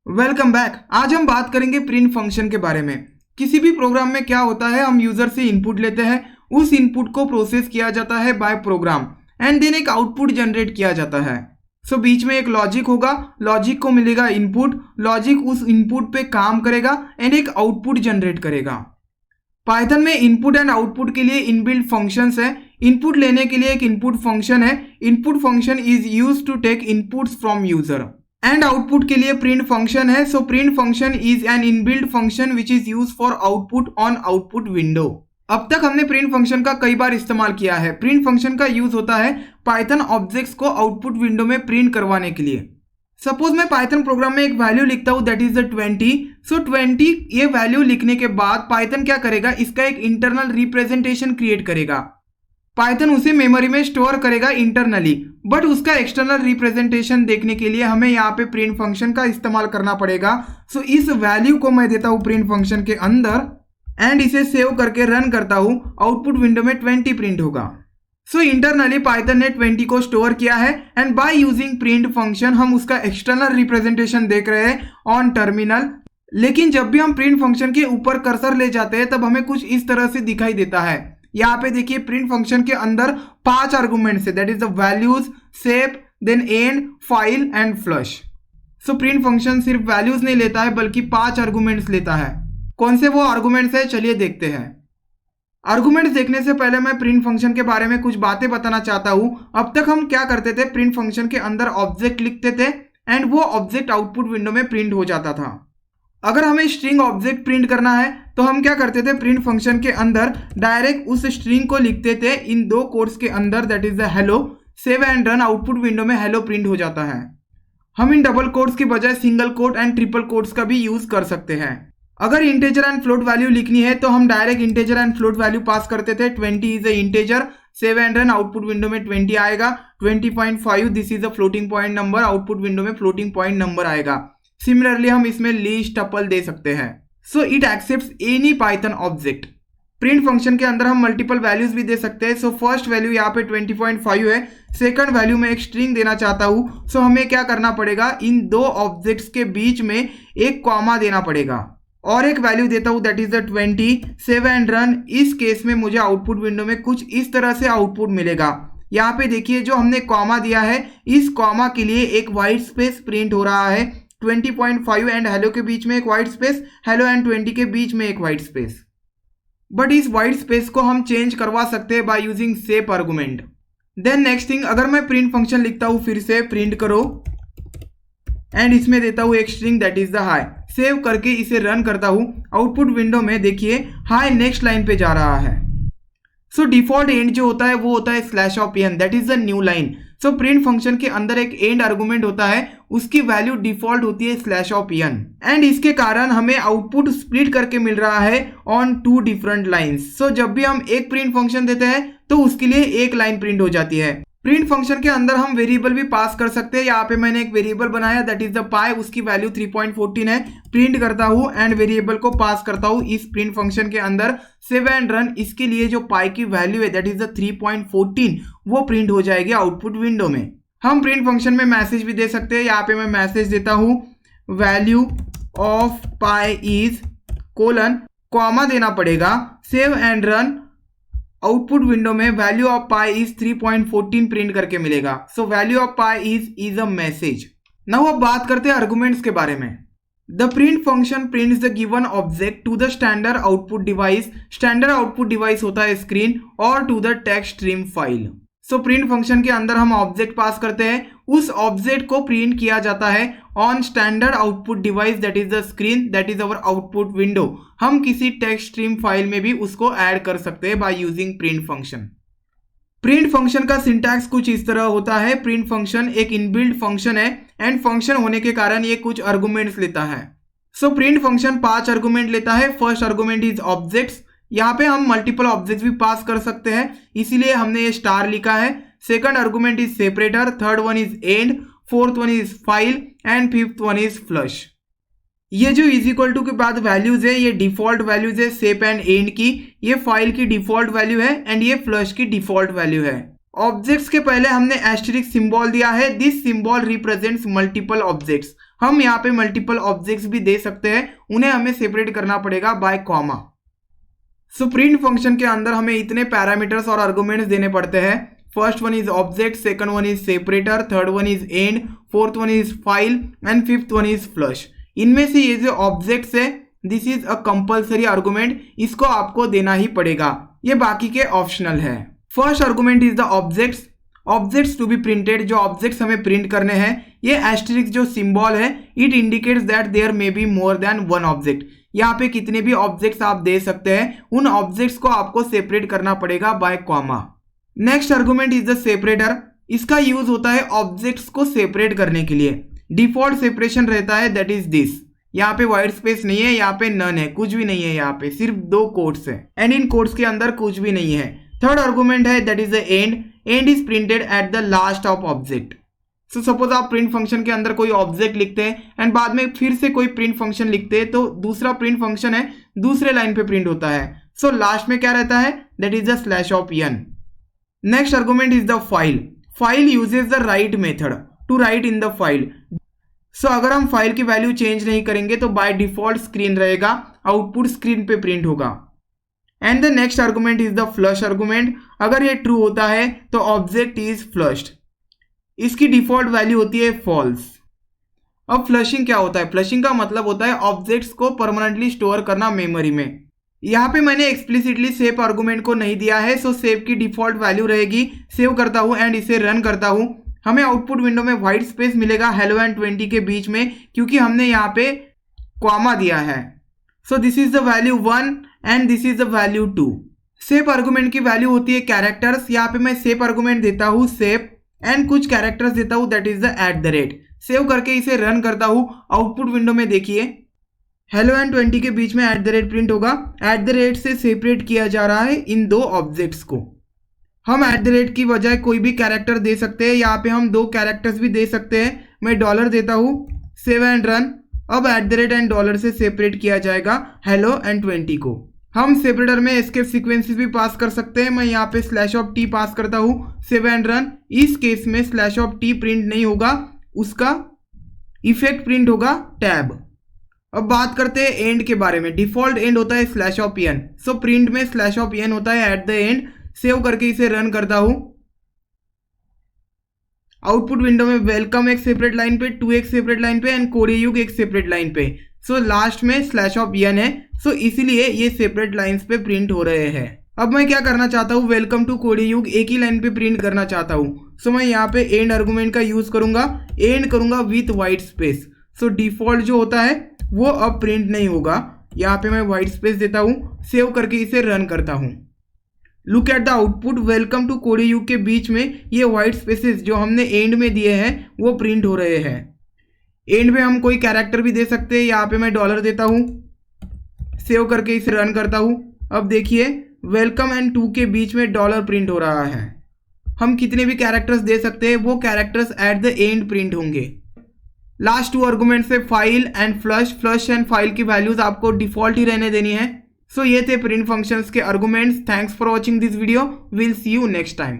Welcome back. आज हम बात करेंगे प्रिंट फंक्शन के बारे में। किसी भी प्रोग्राम में क्या होता है, हम यूजर से इनपुट लेते हैं, उस इनपुट को प्रोसेस किया जाता है बाय प्रोग्राम एंड देन एक आउटपुट जनरेट किया जाता है। बीच में एक लॉजिक होगा, लॉजिक को मिलेगा इनपुट, लॉजिक उस इनपुट पे काम करेगा एंड एक आउटपुट जनरेट करेगा। पाइथन में इनपुट एंड आउटपुट के लिए इनबिल्ट फंक्शंस है। इनपुट लेने के लिए एक इनपुट फंक्शन है। Input function is used to take inputs from user and output के लिए प्रिंट फंक्शन है। Print function is an inbuilt function which is use for output on output window. अब तक हमने प्रिंट फंक्शन का कई बार इस्तेमाल किया है। प्रिंट फंक्शन का यूज होता है पाइथन ऑब्जेक्ट्स को आउटपुट विंडो में प्रिंट करवाने के लिए। सपोज मैं पाइथन प्रोग्राम में एक वैल्यू लिखता हूं दैट इज द 20। 20 ये वैल्यू लिखने के बाद पाइथन क्या करेगा, इसका एक इंटरनल रिप्रेजेंटेशन क्रिएट करेगा। पाइथन उसे मेमोरी में स्टोर करेगा इंटरनली, बट उसका एक्सटर्नल रिप्रेजेंटेशन देखने के लिए हमें यहाँ पे प्रिंट फंक्शन का इस्तेमाल करना पड़ेगा। इस वैल्यू को मैं देता हूँ प्रिंट फंक्शन के अंदर एंड इसे सेव करके रन करता हूँ। आउटपुट विंडो में 20 प्रिंट होगा। इंटरनली पाइथन ने 20 को स्टोर किया है and by using print function हम उसका एक्सटर्नल रिप्रेजेंटेशन देख रहे हैं ऑन टर्मिनल। लेकिन जब भी हम प्रिंट फंक्शन के ऊपर कर्सर ले जाते हैं तब हमें कुछ इस तरह से दिखाई देता है। यहाँ पे देखिए प्रिंट फंक्शन के अंदर 5 आर्गुमेंट्स है, that is the values, sep, then end, file and flush. Print function सिर्फ वैल्यूज नहीं लेता है बल्कि 5 आर्गुमेंट्स लेता है। कौन से वो आर्गुमेंट्स है, चलिए देखते हैं। आर्गुमेंट्स देखने से पहले मैं प्रिंट फंक्शन के बारे में कुछ बातें बताना चाहता हूं। अब तक हम क्या करते थे, प्रिंट फंक्शन के अंदर ऑब्जेक्ट लिखते थे एंड वो ऑब्जेक्ट आउटपुट विंडो में प्रिंट हो जाता था। अगर हमें स्ट्रिंग ऑब्जेक्ट प्रिंट करना है तो हम क्या करते थे, प्रिंट फंक्शन के अंदर डायरेक्ट उस स्ट्रिंग को लिखते थे इन 2 कोट्स के अंदर, that is the hello, save and run. Output window में हेलो प्रिंट हो जाता है। हम इन डबल कोट्स की बजाय single quote and triple quotes का भी यूज कर सकते हैं। अगर इंटेजर एंड फ्लोट वैल्यू लिखनी है तो हम direct integer and float value pass करते थे। 20 is a integer, save and run, output window में 20 आएगा। 20.5 this is a floating point number, output window में फ्लोटिंग पॉइंट नंबर आएगा। सिमिलरली हम इसमें लिस्ट, टपल दे सकते हैं। It accepts any Python object. Print function के अंदर हम मल्टीपल वैल्यूज भी दे सकते हैं। फर्स्ट वैल्यू यहाँ पे 20.5 है। सेकंड वैल्यू में एक स्ट्रिंग देना चाहता हूँ। हमें क्या करना पड़ेगा, इन 2 ऑब्जेक्ट्स के बीच में एक कॉमा देना पड़ेगा और एक वैल्यू देता हूं that is the 20, save and run. इस केस में मुझे आउटपुट विंडो में कुछ इस तरह से आउटपुट मिलेगा। यहाँ पे देखिए जो हमने कॉमा दिया है, इस कॉमा के लिए एक व्हाइट स्पेस प्रिंट हो रहा है। 20.5 एंड हेलो के बीच में एक व्हाइट स्पेस, हेलो एंड 20 के बीच में एक व्हाइट स्पेस। बट इस व्हाइट स्पेस को हम चेंज करवा सकते हैं by using sep argument. Then next thing, अगर मैं प्रिंट फंक्शन लिखता हूं, फिर से प्रिंट करो एंड इसमें देता हूं एक string that is the high, save करके इसे रन करता हूं। आउटपुट विंडो में देखिए हाई नेक्स्ट लाइन पे जा रहा है। डिफॉल्ट एंड जो होता है वो होता है /n, that is the new line. Print function के अंदर एक एंड आर्गुमेंट होता है, उसकी वैल्यू डिफॉल्ट होती है /n एंड इसके कारण हमें आउटपुट स्प्लिट करके मिल रहा है ऑन 2 डिफरेंट लाइन्स। जब भी हम एक प्रिंट फंक्शन देते हैं तो उसके लिए एक लाइन प्रिंट हो जाती है। प्रिंट फंक्शन के अंदर हम वेरिएबल भी पास कर सकते हैं। यहाँ पे मैंने एक वेरिएबल बनाया दैट इज द पाई, उसकी वैल्यू 3.14 है। प्रिंट करता हूँ एंड वेरिएबल को पास करता हूँ इस प्रिंट फंक्शन के अंदर, सेव एंड रन। इसके लिए जो पाई की वैल्यू है दैट इज द 3.14 वो प्रिंट हो जाएगी आउटपुट विंडो में। हम प्रिंट फंक्शन में मैसेज भी दे सकते हैं। यहाँ पे मैं मैसेज देता हूँ value of pi is colon, comma देना पड़ेगा, save and run. Output window में value of pi is 3.14 print करके मिलेगा। Value of pi is a message. Now अब बात करते हैं आर्गुमेंट्स के बारे में। The print function prints the given object to the standard output device. Standard output device होता है स्क्रीन, और to the text stream file. Print function के अंदर हम ऑब्जेक्ट पास करते हैं, उस ऑब्जेक्ट को प्रिंट किया जाता है on standard output device that is the screen, that is our output window. हम किसी टेक्स्ट स्ट्रीम फाइल में भी उसको ऐड कर सकते हैं by using print function. Print function का सिंटैक्स कुछ इस तरह होता है। प्रिंट फंक्शन एक इनबिल्ट फंक्शन है एंड फंक्शन होने के कारण ये कुछ आर्गुमेंट्स लेता है। प्रिंट फंक्शन 5 आर्गुमेंट लेता है। First argument is objects. यहाँ पे हम मल्टीपल ऑब्जेक्ट्स भी पास कर सकते हैं, इसीलिए हमने ये स्टार लिखा है। Second argument is separator, third one is and, fourth one is file and fifth one is flush. ये जो इज इक्वल टू के बाद वैल्यूज है ये डिफॉल्ट वैल्यूज है सेप एंड एंड की, ये फाइल की डिफॉल्ट वैल्यू है एंड ये फ्लश की डिफॉल्ट वैल्यू है। ऑब्जेक्ट्स के पहले हमने एस्टेरिस्क सिंबल दिया है, this symbol represents multiple objects. हम यहाँ पे मल्टीपल ऑब्जेक्ट्स भी दे सकते हैं, उन्हें हमें सेपरेट करना पड़ेगा bye comma. So print function के अंदर हमें इतने पैरामीटर्स और आर्गुमेंट्स देने पड़ते हैं। First one is object, second one is separator, third one is and, fourth one is file and fifth one is flush. इनमें से ये जो ऑब्जेक्ट्स है this is a compulsory argument, इसको आपको देना ही पड़ेगा, ये बाकी के ऑप्शनल है। First argument is the objects to be printed. जो ऑब्जेक्ट्स हमें प्रिंट करने हैं, ये एस्टेरिस्क जो सिंबल है it indicates that there may be more than one object. यहाँ पे कितने भी ऑब्जेक्ट्स आप दे सकते हैं, उन ऑब्जेक्ट्स को आपको सेपरेट करना पड़ेगा bye comma. Next argument is the separator. इसका यूज होता है ऑब्जेक्ट्स को सेपरेट करने के लिए। डिफॉल्ट सेपरेशन रहता है दैट इज दिस। यहाँ पे व्हाइट स्पेस नहीं है, यहाँ पे नन है, कुछ भी नहीं है, यहाँ पे सिर्फ दो कोट्स है एंड इन कोट्स के अंदर कुछ भी नहीं है। थर्ड आर्गुमेंट है that is the end is printed at the last of object. So suppose आप प्रिंट फंक्शन के अंदर कोई ऑब्जेक्ट लिखते हैं एंड बाद में फिर से कोई प्रिंट फंक्शन लिखते हैं, तो दूसरा प्रिंट फंक्शन है दूसरे लाइन पे प्रिंट होता है। सो लास्ट में क्या रहता है that is the slash of n। Next argument is the file uses the write method to write in the file. So अगर हम फाइल की वैल्यू चेंज नहीं करेंगे तो बाय डिफॉल्ट स्क्रीन रहेगा, आउटपुट स्क्रीन पे प्रिंट होगा। And the next argument is the flush argument. अगर ये ट्रू होता है तो ऑब्जेक्ट इज फ्लश्ड, इसकी डिफॉल्ट वैल्यू होती है फॉल्स। अब फ्लशिंग क्या होता है? फ्लशिंग का मतलब होता है ऑब्जेक्ट्स को परमानेंटली स्टोर करना मेमोरी में। यहाँ पे मैंने एक्सप्लिसिटली सेव आर्गुमेंट को नहीं दिया है, सो सेव की डिफॉल्ट वैल्यू रहेगी। सेव करता हूँ एंड इसे रन करता हूँ, हमें आउटपुट विंडो में व्हाइट स्पेस मिलेगा हेलो एंड 20 के बीच में, क्योंकि हमने यहाँ पे कॉमा दिया है। So this is the value 1 and this is the value 2। Save argument की वैल्यू होती है कैरेक्टर्स। यहाँ पे मैं सेव आर्गुमेंट देता हूँ सेव एंड कुछ कैरेक्टर्स देता हूँ दैट इज द @ सेव करके इसे रन करता हूँ। आउटपुट विंडो में देखिए हेलो एंड 20 के बीच में @ प्रिंट होगा। @ से सेपरेट किया जा रहा है इन दो ऑब्जेक्ट्स को। हम @ की बजाय कोई भी कैरेक्टर दे सकते हैं, यहाँ पे हम दो कैरेक्टर्स भी दे सकते हैं। मैं डॉलर देता हूँ, सेव एंड रन। अब @ एंड डॉलर से सेपरेट किया जाएगा हेलो एंड 20 को। हम सेपरेटर में एस्केप सीक्वेंसेस भी पास कर सकते हैं। मैं यहाँ पे /t पास करता हूँ, सेव एंड रन। इस केस में /t प्रिंट नहीं होगा, उसका इफेक्ट प्रिंट होगा टैब। अब बात करते हैं एंड के बारे में। डिफॉल्ट एंड होता है /n। सो प्रिंट में /n होता है एट द एंड। सेव करके इसे रन करता हूं। आउटपुट विंडो में वेलकम एक सेपरेट लाइन पे, टू एक सेपरेट लाइन पे एंड कोडेयुग एक सेपरेट लाइन पे। सो लास्ट में /n है, सो इसीलिए ये सेपरेट लाइंस पे प्रिंट हो रहे हैं। अब मैं क्या करना चाहता हूँ, वेलकम टू कोडेयुग एक ही लाइन पे प्रिंट करना चाहता हूँ। सो मैं यहाँ पे एंड आर्गुमेंट का यूज करूंगा, एंड करूंगा with white space. So default जो होता है वो अब प्रिंट नहीं होगा। यहाँ पे मैं व्हाइट स्पेस देता हूँ, सेव करके इसे रन करता हूँ। Look at the output, welcome to Codeyug के बीच में ये व्हाइट स्पेसेस जो हमने एंड में दिए हैं वो प्रिंट हो रहे हैं। एंड में हम कोई कैरेक्टर भी दे सकते हैं। यहाँ पे मैं डॉलर देता हूँ, सेव करके इसे रन करता हूँ। अब देखिए वेलकम एंड टू के बीच में डॉलर प्रिंट हो रहा है। हम कितने भी कैरेक्टर्स दे सकते हैं, वो characters at the end print होंगे। लास्ट 2 आर्गुमेंट से file and flush and file की वैल्यूज आपको डिफॉल्ट ही रहने देनी है। सो ये थे प्रिंट फंक्शंस के arguments. Thanks for watching this video, will see you next time.